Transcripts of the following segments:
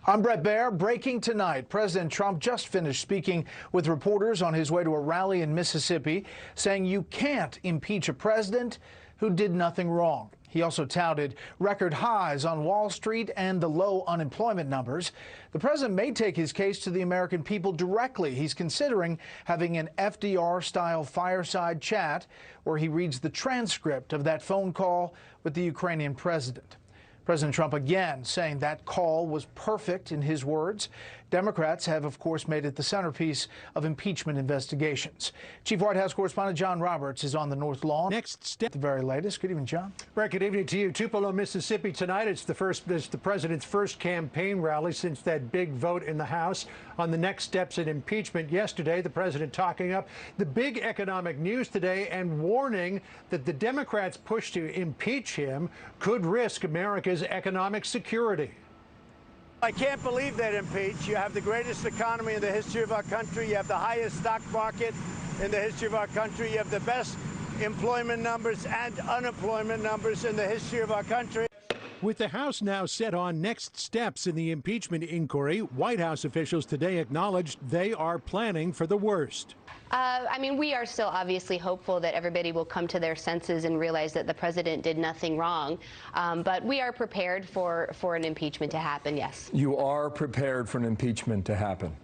I'm Bret Baier. Breaking tonight, President Trump just finished speaking with reporters on his way to a rally in Mississippi, saying you can't impeach a president who did nothing wrong. He also touted record highs on Wall Street and the low unemployment numbers. The president may take his case to the American people directly. He's considering having an FDR-style fireside chat where he reads the transcript of that phone call with the Ukrainian president. President Trump again saying that call was perfect in his words. Democrats have, of course, made it the centerpiece of impeachment investigations. Chief White House correspondent John Roberts is on the North Lawn. Next step. The very latest. Good evening, John. Brett, good evening to you. Tupelo, Mississippi tonight. It's the president's first campaign rally since that big vote in the House on the next steps in impeachment. Yesterday, the president talking up the big economic news today and warning that the Democrats' push to impeach him could risk America's economic security. I can't believe they'd impeach. You have the greatest economy in the history of our country. You have the highest stock market in the history of our country. You have the best employment numbers and unemployment numbers in the history of our country. With the House now set on next steps in the impeachment inquiry, White House officials today acknowledged they are planning for the worst. I mean, we are still obviously hopeful that everybody will come to their senses and realize that the president did nothing wrong. But we are prepared for an impeachment to happen, yes. You are prepared for an impeachment to happen?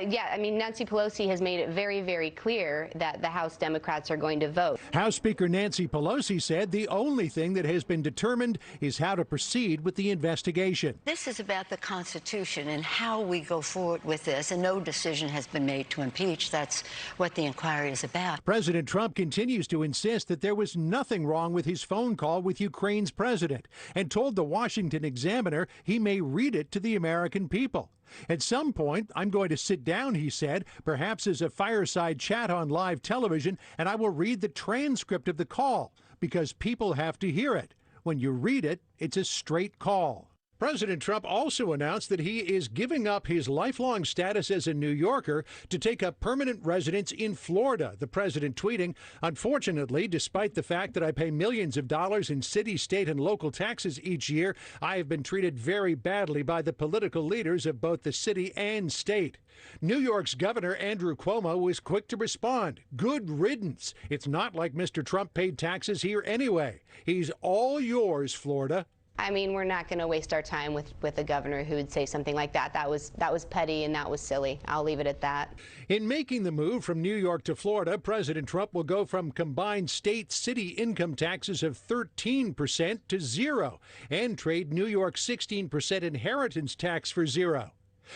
Yeah, I mean, Nancy Pelosi has made it very, very clear that the House Democrats are going to vote. House Speaker Nancy Pelosi said the only thing that has been determined is how to proceed with the investigation. This is about the Constitution and how we go forward with this, and no decision has been made to impeach. That's what the inquiry is about. President Trump continues to insist that there was nothing wrong with his phone call with Ukraine's president and told the Washington Examiner he may read it to the American people. At some point, I'm going to sit down, he said, perhaps as a fireside chat on live television, and I will read the transcript of the call because people have to hear it. When you read it, it's a straight call. President Trump also announced that he is giving up his lifelong status as a New Yorker to take up permanent residence in Florida. The president tweeting, "Unfortunately, despite the fact that I pay millions of dollars in city, state, and local taxes each year, I have been treated very badly by the political leaders of both the city and state." New York's Governor Andrew Cuomo was quick to respond. Good riddance. It's not like Mr. Trump paid taxes here anyway. He's all yours, Florida. I mean, we're not going to waste our time with a governor who would say something like that. That was petty and that was silly. I'll leave it at that. In making the move from New York to Florida, President Trump will go from combined state-city income taxes of 13% to 0 and trade New York's 16% inheritance tax for 0.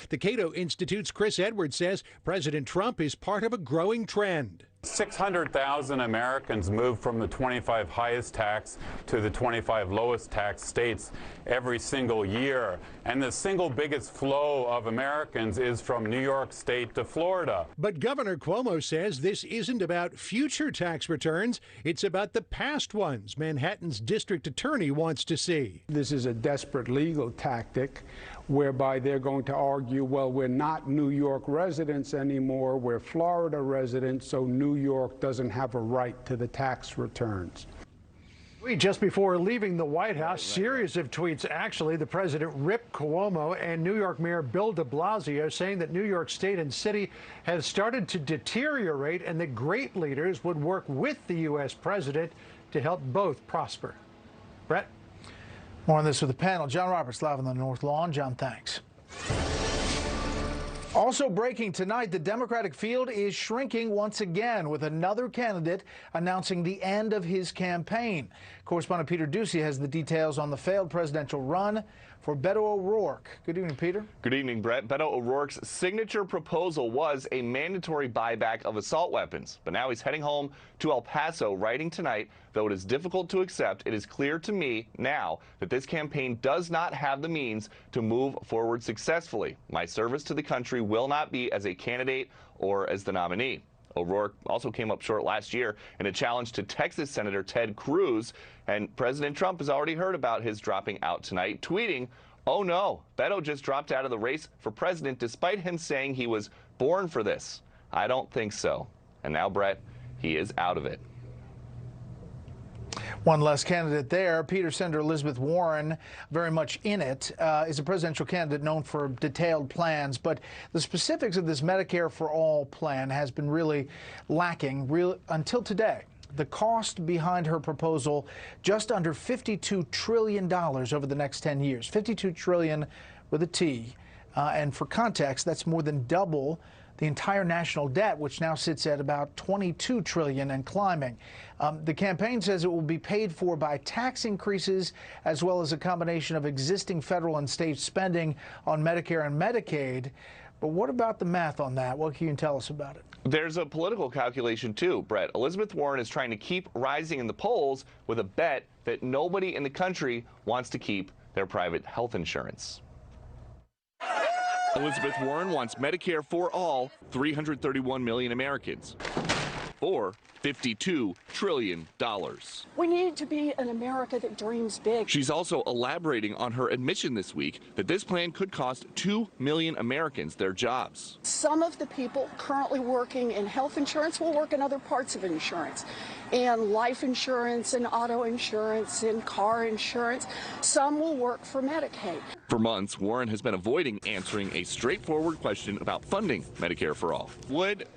The Cato Institute's Chris Edwards says President Trump is part of a growing trend. 600,000 Americans move from the 25 highest tax to the 25 lowest tax states every single year. And the single biggest flow of Americans is from New York State to Florida. But Governor Cuomo says this isn't about future tax returns. It's about the past ones Manhattan's district attorney wants to see. This is a desperate legal tactic whereby they're going to argue, well, we're not New York residents anymore, we're Florida residents, so New York doesn't have a right to the tax returns. Just before leaving the White House, series of tweets, actually, the president ripped Cuomo and New York Mayor Bill de Blasio, saying that New York State and city has started to deteriorate and that great leaders would work with the U.S. president to help both prosper. Brett? More on this with the panel. John Roberts live on the North Lawn. John, thanks. Also breaking tonight, the Democratic field is shrinking once again with another candidate announcing the end of his campaign. Correspondent Peter Ducey has the details on the failed presidential run for Beto O'Rourke. Good evening, Peter. Good evening, Brett. Beto O'Rourke's signature proposal was a mandatory buyback of assault weapons, but now he's heading home to El Paso, writing tonight, though it is difficult to accept, it is clear to me now that this campaign does not have the means to move forward successfully. My service to the country will not be as a candidate or as the nominee. O'Rourke also came up short last year in a challenge to Texas Senator Ted Cruz, and President Trump has already heard about his dropping out tonight, tweeting, "Oh no, Beto just dropped out of the race for president despite him saying he was born for this. I don't think so." And now, Brett, he is out of it. One less candidate there. Peter, Senator Elizabeth Warren, very much in it, is a presidential candidate known for detailed plans. But the specifics of this Medicare for All plan has been really lacking until today. The cost behind her proposal, just under $52 trillion over the next 10 years. $52 trillion with a T. And for context, that's more than double the entire national debt, which now sits at about $22 trillion and climbing. The campaign says it will be paid for by tax increases as well as a combination of existing federal and state spending on Medicare and Medicaid. But what about the math on that? What can you tell us about it? There's a political calculation too, Brett. Elizabeth Warren is trying to keep rising in the polls with a bet that nobody in the country wants to keep their private health insurance. Elizabeth Warren wants Medicare for all 331 million Americans, or $52 trillion. We need to be an America that dreams big. She's also elaborating on her admission this week that this plan could cost 2 million Americans their jobs. Some of the people currently working in health insurance will work in other parts of insurance, and life insurance and auto insurance and car insurance. Some will work for Medicaid. For months, Warren has been avoiding answering a straightforward question about funding Medicare for all. Would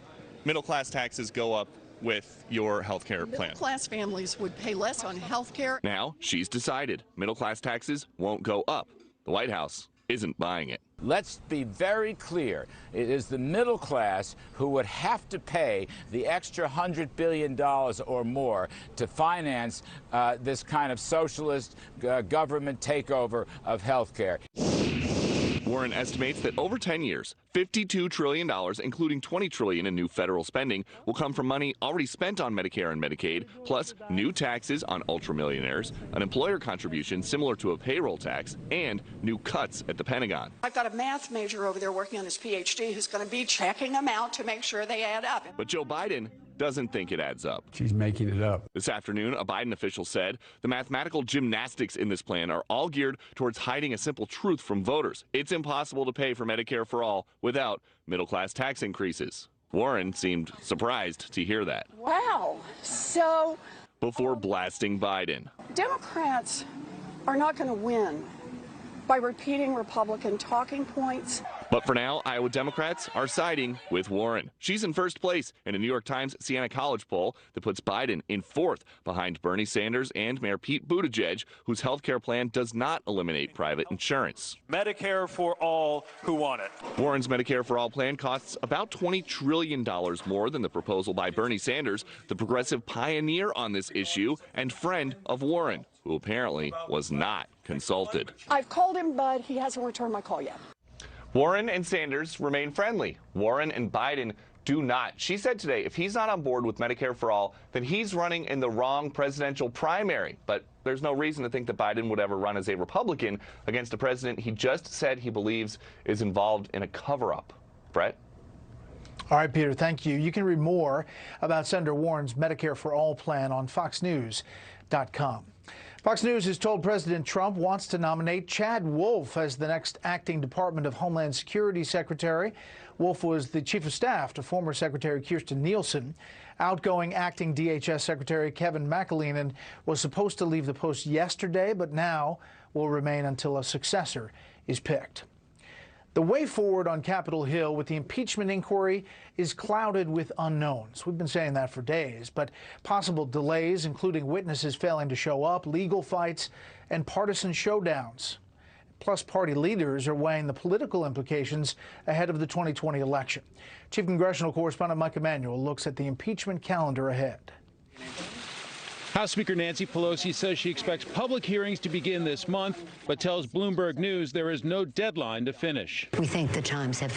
middle-class taxes go up with your health care plan? Middle-class families would pay less on health care. Now, she's decided middle-class taxes won't go up. The White House isn't buying it. Let's be very clear. It is the middle class who would have to pay the extra $100 billion or more to finance this kind of socialist government takeover of health care. Warren estimates that over 10 years, $52 trillion, including $20 trillion in new federal spending, will come from money already spent on Medicare and Medicaid, plus new taxes on ultramillionaires, an employer contribution similar to a payroll tax, and new cuts at the Pentagon. I've got a math major over there working on his PhD who's going to be checking them out to make sure they add up. But Joe Biden doesn't think it adds up. She's making it up. This afternoon, a Biden official said the mathematical gymnastics in this plan are all geared towards hiding a simple truth from voters. It's impossible to pay for Medicare for all without middle-class tax increases. Warren seemed surprised to hear that. Wow. So before blasting Biden. Democrats are not going to win by repeating Republican talking points. But for now, Iowa Democrats are siding with Warren. She's in first place in a New York Times Siena College poll that puts Biden in fourth behind Bernie Sanders and Mayor Pete Buttigieg, whose health care plan does not eliminate private insurance. Medicare for all who want it. Warren's Medicare for all plan costs about $20 trillion more than the proposal by Bernie Sanders, the progressive pioneer on this issue and friend of Warren, who apparently was not consulted. I've called him, but he hasn't returned my call yet. Warren and Sanders remain friendly. Warren and Biden do not. She said today if he's not on board with Medicare for all, then he's running in the wrong presidential primary. But there's no reason to think that Biden would ever run as a Republican against a president he just said he believes is involved in a cover-up. Brett? All right, Peter, thank you. You can read more about Senator Warren's Medicare for All plan on foxnews.com. Fox News has told President Trump wants to nominate Chad Wolf as the next acting Department of Homeland Security Secretary. Wolf was the chief of staff to former Secretary Kirstjen Nielsen. Outgoing acting DHS Secretary Kevin McAleenan was supposed to leave the post yesterday, but now will remain until a successor is picked. The way forward on Capitol Hill with the impeachment inquiry is clouded with unknowns. We've been saying that for days, but possible delays, including witnesses failing to show up, legal fights, and partisan showdowns. Plus, party leaders are weighing the political implications ahead of the 2020 election. Chief Congressional Correspondent Mike Emanuel looks at the impeachment calendar ahead. House Speaker Nancy Pelosi says she expects public hearings to begin this month, but tells Bloomberg News there is no deadline to finish. We think the times have